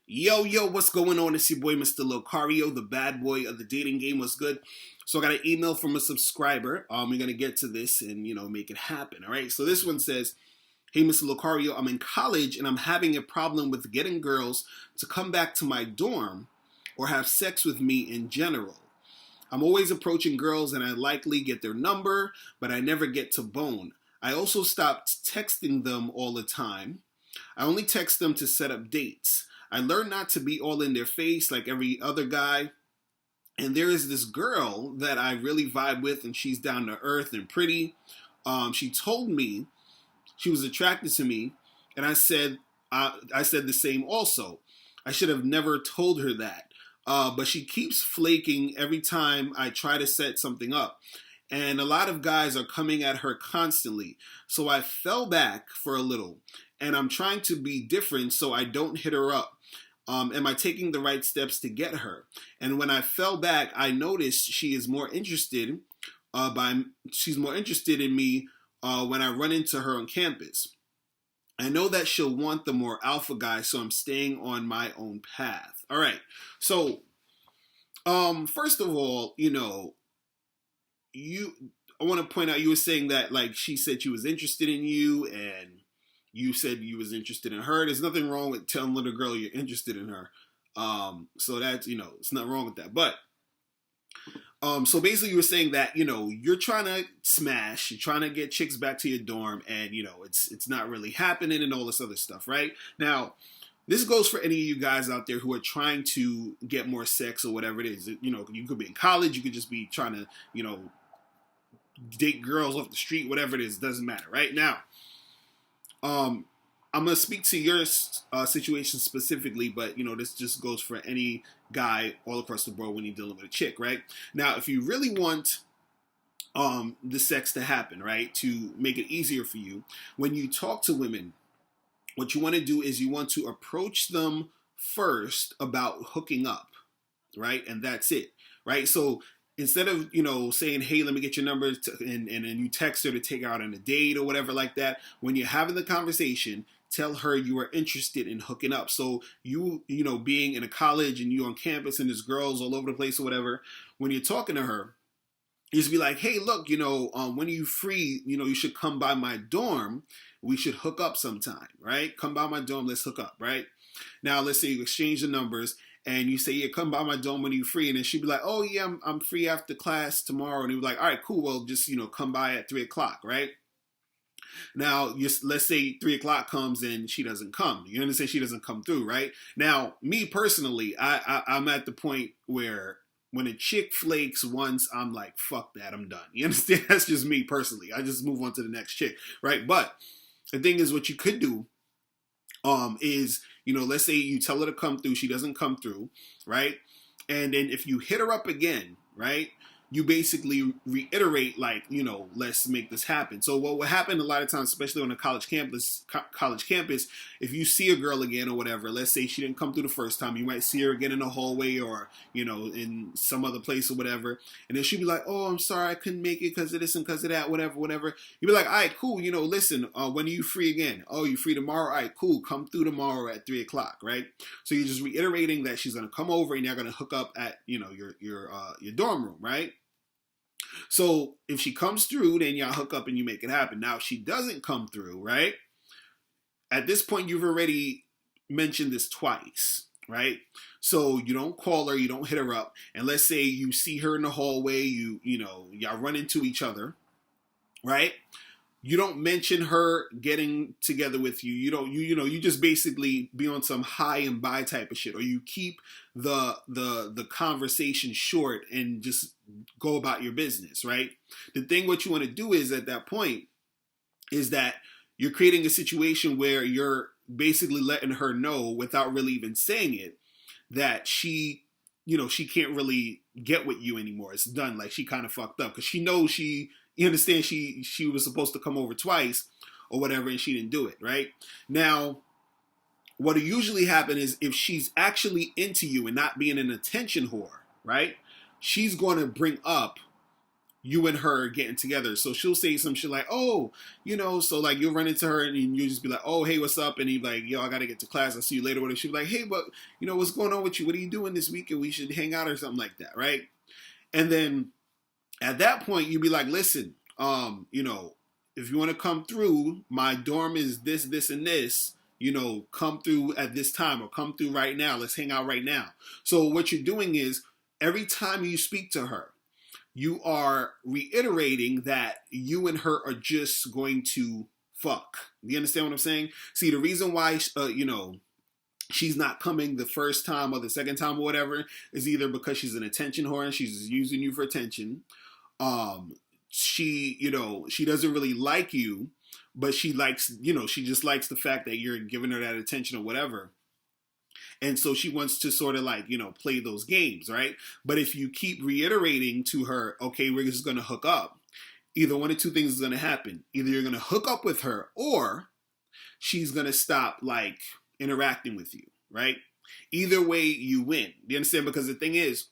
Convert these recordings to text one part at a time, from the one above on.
Yo, what's going on? It's your boy, Mr. Locario, the bad boy of the dating game. What's good? So I got an email from a subscriber. We're gonna get to this and make it happen. All right. So this one says, "Hey, Mr. Locario, I'm in college and I'm having a problem with getting girls to come back to my dorm or have sex with me in general. I'm always approaching girls and I likely get their number, but I never get to bone. I also stopped texting them all the time. I only text them to set up dates. I learned not to be all in their face like every other guy. And there is this girl that I really vibe with, and she's down to earth and pretty. She told me she was attracted to me, and I said the same also. I should have never told her that. But she keeps flaking every time I try to set something up. And a lot of guys are coming at her constantly. So I fell back for a little. And I'm trying to be different so I don't hit her up. Am I taking the right steps to get her? And when I fell back, I noticed she's more interested in me when I run into her on campus. I know that she'll want the more alpha guy, so I'm staying on my own path. All right. So, first of all, you I want to point out you were saying that like she said she was interested in you and you said you was interested in her. There's nothing wrong with telling little girl you're interested in her. So that's it's not wrong with that. But so basically you were saying that you're trying to smash, you're trying to get chicks back to your dorm, and it's not really happening and all this other stuff, right? Now, this goes for any of you guys out there who are trying to get more sex or whatever it is. You could be in college, you could just be trying to date girls off the street, whatever it is, doesn't matter, right? Now, I'm gonna speak to your situation specifically, but this just goes for any guy all across the board when you're dealing with a chick, right? Now, if you really want the sex to happen, right, to make it easier for you, when you talk to women, what you want to do is you want to approach them first about hooking up, right? And that's it, right? So instead of saying, "Hey, let me get your number," and then you text her to take her out on a date or whatever like that, when you're having the conversation, tell her you are interested in hooking up. So being in a college and you on campus and there's girls all over the place or whatever, when you're talking to her, you just be like, "Hey, look, when are you free? You should come by my dorm. We should hook up sometime, right? Come by my dorm, let's hook up, right?" Now, let's say you exchange the numbers and you say, "Yeah, come by my dorm when you're free," and then she'd be like, "Oh yeah, I'm free after class tomorrow," and he'd be like, "All right, cool. Well, just come by at 3 o'clock, right?" Now, let's say 3 o'clock comes and she doesn't come. You understand? She doesn't come through, right? Now, me personally, I'm at the point where when a chick flakes once, I'm like, fuck that, I'm done. You understand? That's just me personally. I just move on to the next chick, right? But the thing is, what you could do is, let's say you tell her to come through, she doesn't come through, right? And then if you hit her up again, right? You basically reiterate like, let's make this happen. So what will happen a lot of times, especially on a college campus, if you see a girl again or whatever, let's say she didn't come through the first time, you might see her again in the hallway or in some other place or whatever, and then she'll be like, "Oh, I'm sorry, I couldn't make it because of this and because of that, whatever." You'll be like, "All right, cool, listen, when are you free again? Oh, you free tomorrow? All right, cool, come through tomorrow at 3 o'clock, right?" So you're just reiterating that she's gonna come over and you're gonna hook up at your dorm room, right? So if she comes through, then y'all hook up and you make it happen. Now, if she doesn't come through, right? At this point, you've already mentioned this twice, right? So you don't call her, you don't hit her up, and let's say you see her in the hallway, y'all run into each other, right? You don't mention her getting together with you. You just basically be on some high and by type of shit, or you keep the conversation short and just go about your business, right? The thing what you want to do is at that point is that you're creating a situation where you're basically letting her know without really even saying it that she can't really get with you anymore. It's done. Like she kind of fucked up because she knows you understand she was supposed to come over twice or whatever and she didn't do it, right? Now, what will usually happen is if she's actually into you and not being an attention whore, right? She's going to bring up you and her getting together. So she'll say some shit like, oh, so like you'll run into her and you'll just be like, oh, hey, what's up? And he'd be like, yo, I gotta get to class. I'll see you later. Whatever. She'll be like, hey, but what's going on with you? What are you doing this weekend? We should hang out or something like that, right? And then at that point, you'd be like, listen, if you want to come through, my dorm is this, this, and this. Come through at this time or come through right now. Let's hang out right now. So what you're doing is every time you speak to her, you are reiterating that you and her are just going to fuck. Do you understand what I'm saying? See, the reason why, she's not coming the first time or the second time or whatever is either because she's an attention whore and she's using you for attention. She doesn't really like you, but she likes, she just likes the fact that you're giving her that attention or whatever. And so she wants to sort of like, play those games, right? But if you keep reiterating to her, okay, we're just going to hook up, either one of two things is going to happen. Either you're going to hook up with her or she's going to stop like interacting with you, right? Either way, you win. You understand? Because the thing is,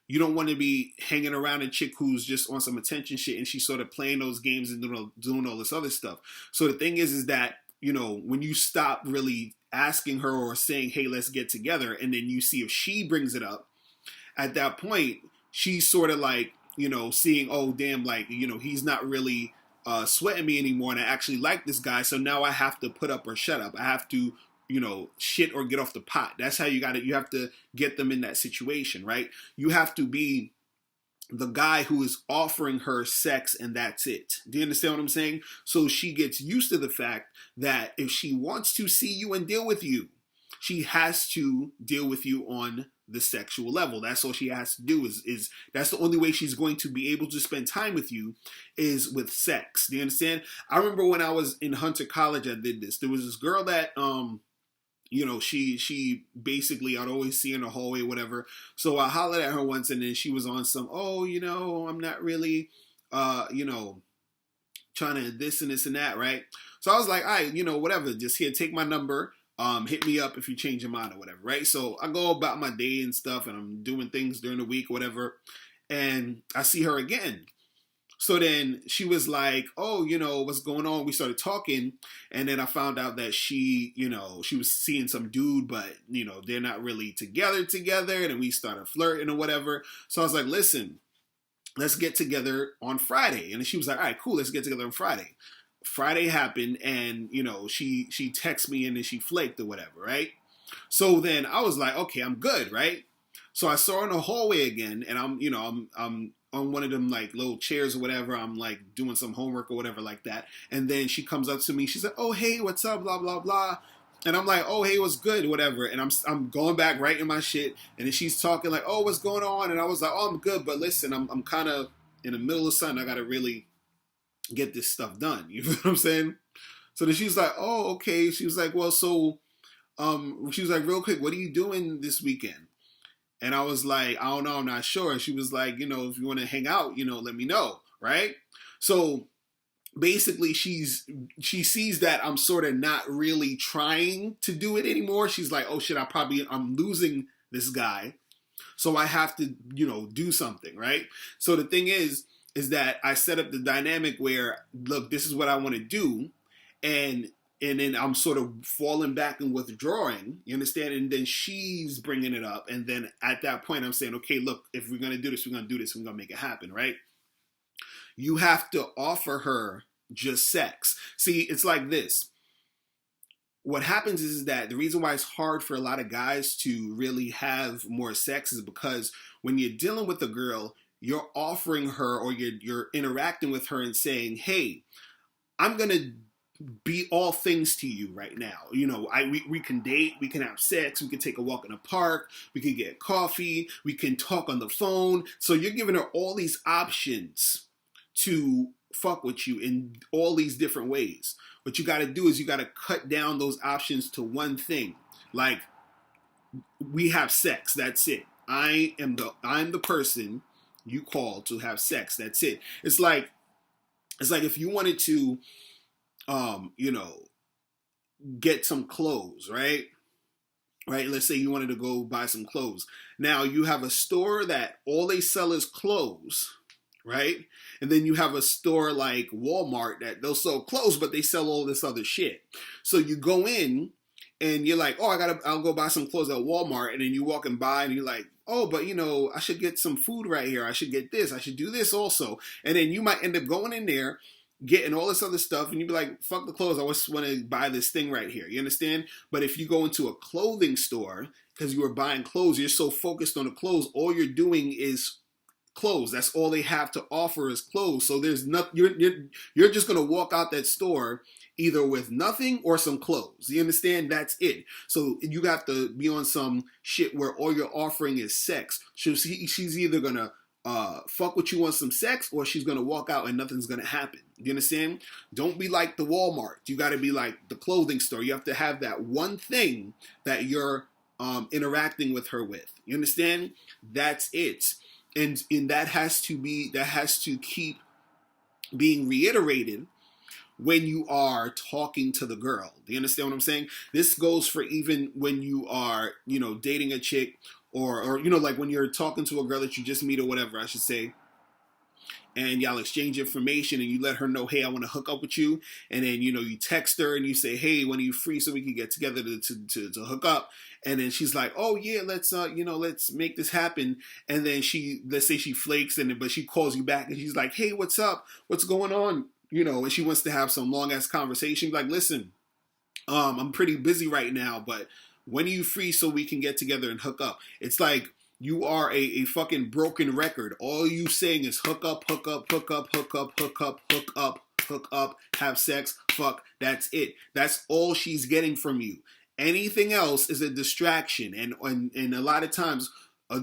you don't want to be hanging around a chick who's just on some attention shit and she's sort of playing those games and doing all this other stuff. So the thing is that, when you stop really asking her or saying, hey, let's get together, and then you see if she brings it up, at that point, she's sort of like, seeing, oh, damn, like, he's not really sweating me anymore and I actually like this guy. So now I have to put up or shut up. I have to shit or get off the pot. That's how you have to get them in that situation, right? You have to be the guy who is offering her sex and that's it. Do you understand what I'm saying? So she gets used to the fact that if she wants to see you and deal with you, she has to deal with you on the sexual level. That's all she has to do is that's the only way she's going to be able to spend time with you is with sex. Do you understand? I remember when I was in Hunter College, I did this. There was this girl that she basically, I'd always see her in the hallway, whatever. So I hollered at her once and then she was on some, I'm not really, trying to this and this and that, right? So I was like, all right, whatever, just here, take my number, hit me up if you change your mind or whatever, right? So I go about my day and stuff and I'm doing things during the week, whatever. And I see her again. So then she was like, oh, what's going on? We started talking. And then I found out that she was seeing some dude, but, they're not really together. And we started flirting or whatever. So I was like, listen, let's get together on Friday. And she was like, all right, cool. Let's get together on Friday. Friday happened and, she texted me and then she flaked or whatever, right? So then I was like, okay, I'm good, right? So I saw her in the hallway again and I'm on one of them like little chairs or whatever. I'm like doing some homework or whatever like that. And then she comes up to me. She's like, oh, hey, what's up? Blah, blah, blah. And I'm like, oh, hey, what's good? Whatever. And I'm going back right in my shit. And then she's talking like, oh, what's going on? And I was like, oh, I'm good. But listen, I'm kind of in the middle of something. I got to really get this stuff done. You know what I'm saying? So then she's like, oh, okay. She was like, well, so she was like, real quick, what are you doing this weekend? And I was like, I don't know, I'm not sure. And she was like, if you want to hang out, let me know, right? So basically she sees that I'm sort of not really trying to do it anymore. She's like, oh shit, I'm losing this guy. So I have to, do something, right? So the thing is that I set up the dynamic where, look, this is what I want to do. And then I'm sort of falling back and withdrawing, you understand? And then she's bringing it up. And then at that point, I'm saying, okay, look, if we're going to do this, we're going to do this. We're going to make it happen, right? You have to offer her just sex. See, it's like this. What happens is that the reason why it's hard for a lot of guys to really have more sex is because when you're dealing with a girl, you're offering her or you're interacting with her and saying, hey, I'm going to be all things to you right now. We can date, we can have sex, we can take a walk in the park, we can get coffee, we can talk on the phone. So you're giving her all these options to fuck with you in all these different ways. What you got to do is you got to cut down those options to one thing. Like, we have sex, that's it. I'm the person you call to have sex, that's it. It's like if you wanted to get some clothes, right? Right? Let's say you wanted to go buy some clothes. Now you have a store that all they sell is clothes, right? And then you have a store like Walmart that they'll sell clothes, but they sell all this other shit. So you go in and you're like, oh, I'll go buy some clothes at Walmart. And then you walk and buy and you're like, oh, but I should get some food right here. I should get this. I should do this also. And then you might end up going in there, getting all this other stuff, and you'd be like, fuck the clothes. I just want to buy this thing right here. You understand? But if you go into a clothing store, because you were buying clothes, you're so focused on the clothes, all you're doing is clothes. That's all they have to offer is clothes. So there's nothing. You're just gonna walk out that store either with nothing or some clothes. You understand? That's it. So you got to be on some shit where all you're offering is sex. So she's either gonna fuck with you on some sex, or she's gonna walk out and nothing's gonna happen. You understand? Don't be like the Walmart. You got to be like the clothing store. You have to have that one thing that you're interacting with her with. You understand? That's it. And that has to keep being reiterated when you are talking to the girl. Do you understand what I'm saying? This goes for even when you are, dating a chick, or like when you're talking to a girl that you just meet, or whatever I should say, and y'all exchange information and you let her know, hey, I want to hook up with you. And then, you text her and you say, hey, when are you free so we can get together to hook up? And then she's like, oh yeah, let's make this happen. And then let's say she flakes, but she calls you back and she's like, hey, what's up? What's going on? And she wants to have some long ass conversation. Like, listen, I'm pretty busy right now, but when are you free so we can get together and hook up? It's like, you are a fucking broken record. All you saying is hook up, hook up, hook up, hook up, hook up, hook up, hook up, have sex, fuck. That's it. That's all she's getting from you. Anything else is a distraction. And a lot of times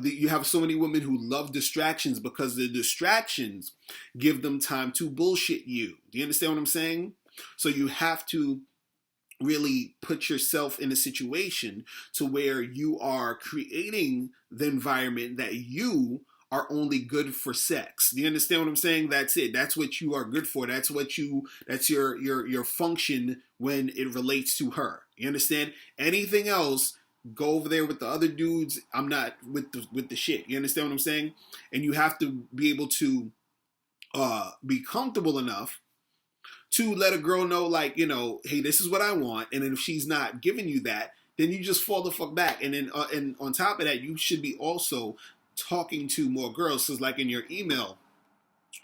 you have so many women who love distractions because the distractions give them time to bullshit you. Do you understand what I'm saying? So you have to really put yourself in a situation to where you are creating the environment that you are only good for sex. Do you understand what I'm saying? That's it. That's what you are good for. That's your function when it relates to her. You understand? Anything else, go over there with the other dudes. I'm not with the shit. You understand what I'm saying? And you have to be able to be comfortable enough to let a girl know, like, hey, this is what I want. And then if she's not giving you that, then you just fall the fuck back. And then and on top of that, you should be also talking to more girls. So like in your email,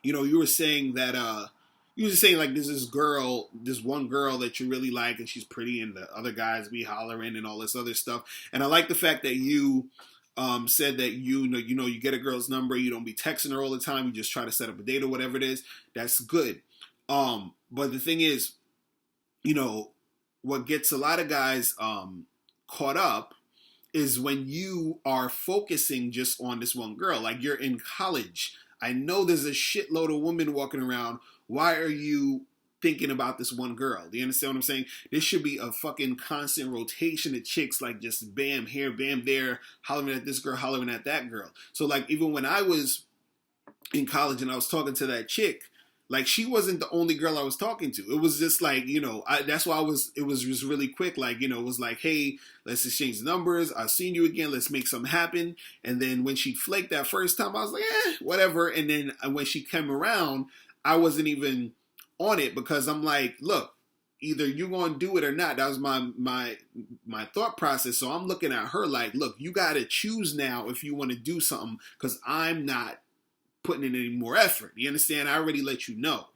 you were saying that like there's this one girl that you really like, and she's pretty, and the other guys be hollering and all this other stuff. And I like the fact that you said that you get a girl's number, you don't be texting her all the time, you just try to set up a date or whatever it is. That's good. But the thing is, what gets a lot of guys caught up is when you are focusing just on this one girl. Like, you're in college. I know there's a shitload of women walking around. Why are you thinking about this one girl? Do you understand what I'm saying? There should be a fucking constant rotation of chicks, like just bam here, bam there, hollering at this girl, hollering at that girl. So like, even when I was in college and I was talking to that chick, like, she wasn't the only girl I was talking to. It was just like, that's why it was just really quick. Like, it was like, hey, let's exchange numbers. I've seen you again. Let's make something happen. And then when she flaked that first time, I was like, whatever. And then when she came around, I wasn't even on it, because I'm like, look, either you're going to do it or not. That was my thought process. So I'm looking at her like, look, you got to choose now if you want to do something, because I'm not putting in any more effort. You understand? I already let you know,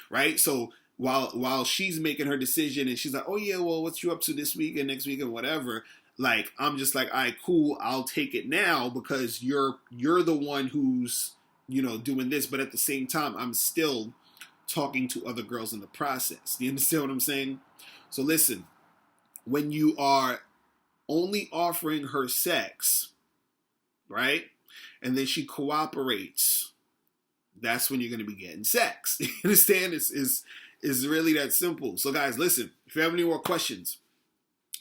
right? So while she's making her decision and she's like, oh yeah, well, what you up to this week and next week and whatever, like, I'm just like, all right, cool, I'll take it now, because you're the one who's doing this, but at the same time, I'm still talking to other girls in the process. Do you understand what I'm saying? So listen, when you are only offering her sex, right, and then she cooperates, that's when you're going to be getting sex. You understand? It's really that simple. So guys, listen, if you have any more questions,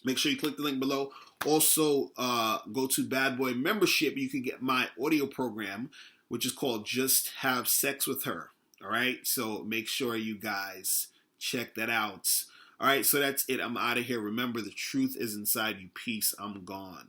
make sure you click the link below. Also, go to Bad Boy Membership. You can get my audio program, which is called Just Have Sex with Her. All right? So make sure you guys check that out. All right, so that's it. I'm out of here. Remember, the truth is inside you. Peace. I'm gone.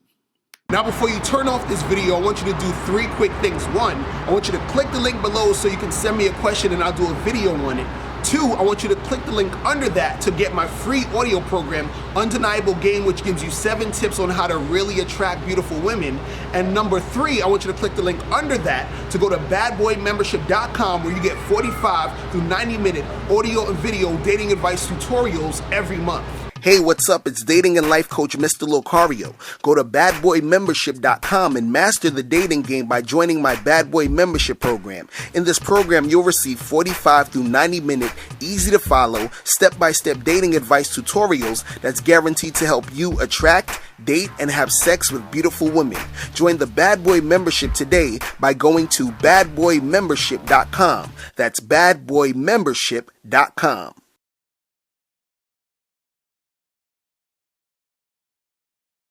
Now before you turn off this video, I want you to do 3 quick things. 1, I want you to click the link below so you can send me a question and I'll do a video on it. 2, I want you to click the link under that to get my free audio program, Undeniable Game, which gives you 7 tips on how to really attract beautiful women. And number 3, I want you to click the link under that to go to badboymembership.com, where you get 45 through 90-minute audio and video dating advice tutorials every month. Hey, what's up? It's dating and life coach Mr. Locario. Go to badboymembership.com and master the dating game by joining my Bad Boy Membership program. In this program, you'll receive 45 through 90-minute, easy to follow, step-by-step dating advice tutorials that's guaranteed to help you attract, date, and have sex with beautiful women. Join the Bad Boy Membership today by going to badboymembership.com. That's badboymembership.com.